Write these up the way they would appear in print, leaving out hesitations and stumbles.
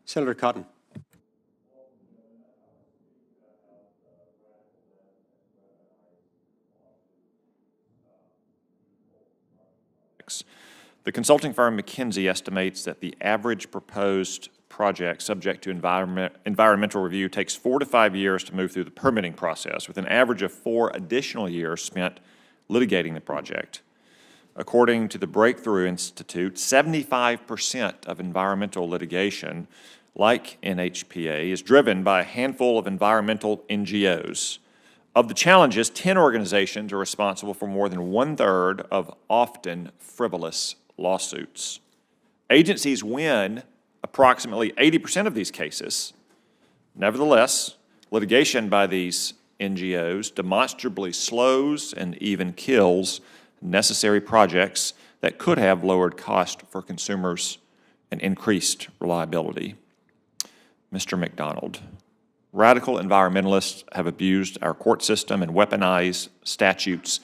Senator Cotton. The consulting firm McKinsey estimates that the average proposed project subject to environmental review takes 4 to 5 years to move through the permitting process, with an average of 4 additional years spent litigating the project. According to the Breakthrough Institute, 75% of environmental litigation, like NHPA, is driven by a handful of environmental NGOs. Of the challenges, 10 organizations are responsible for more than 1/3 of often frivolous lawsuits. Agencies win approximately 80% of these cases. Nevertheless, litigation by these NGOs demonstrably slows and even kills necessary projects that could have lowered cost for consumers and increased reliability. Mr. McDonald, radical environmentalists have abused our court system and weaponized statutes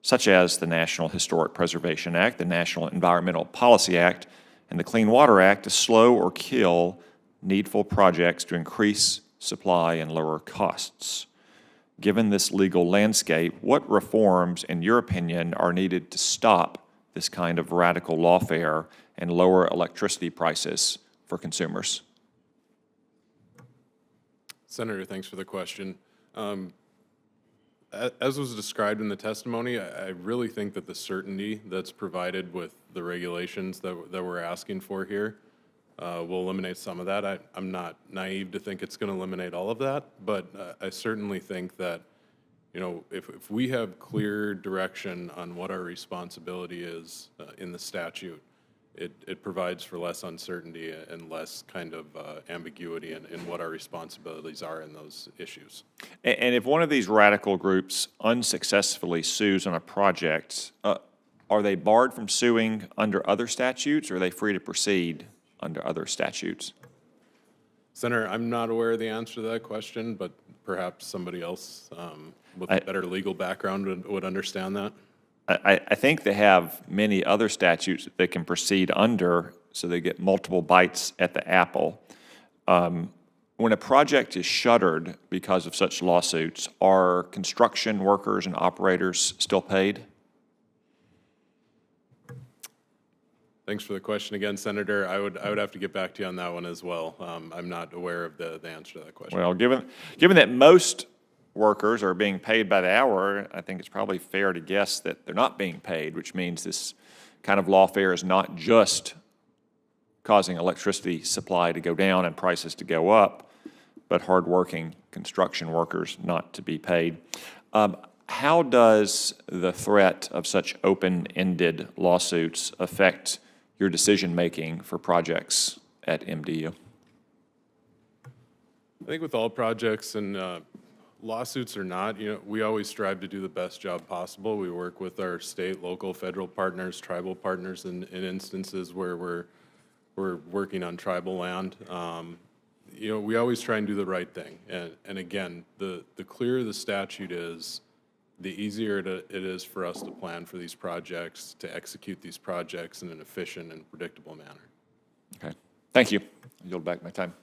such as the National Historic Preservation Act, the National Environmental Policy Act, and the Clean Water Act to slow or kill needful projects to increase supply and lower costs. Given this legal landscape, what reforms, in your opinion, are needed to stop this kind of radical lawfare and lower electricity prices for consumers? Senator, thanks for the question. As was described in the testimony, I really think that the certainty that's provided with the regulations that we're asking for here will eliminate some of that. I'm not naive to think it's going to eliminate all of that, but I certainly think that, you know, if we have clear direction on what our responsibility is in the statute, it provides for less uncertainty and less kind of ambiguity in what our responsibilities are in those issues. And if one of these radical groups unsuccessfully sues on a project, are they barred from suing under other statutes, or are they free to proceed under other statutes? Senator, I'm not aware of the answer to that question, but perhaps somebody else with a better legal background would understand that. I think they have many other statutes that they can proceed under, so they get multiple bites at the apple. When a project is shuttered because of such lawsuits, are construction workers and operators still paid? Thanks for the question again, Senator. I would have to get back to you on that one as well. I'm not aware of the answer to that question. Well, given that most workers are being paid by the hour, I think it's probably fair to guess that they're not being paid, which means this kind of lawfare is not just causing electricity supply to go down and prices to go up, but hardworking construction workers not to be paid. How does the threat of such open-ended lawsuits affect your decision-making for projects at MDU? I think with all projects, and lawsuits or not, you know, we always strive to do the best job possible. We work with our state, local, federal partners, tribal partners in instances where we're working on tribal land. You know, we always try and do the right thing. And again, the clearer the statute is, the easier it is for us to plan for these projects, to execute these projects in an efficient and predictable manner. Okay. Thank you. I yield back my time.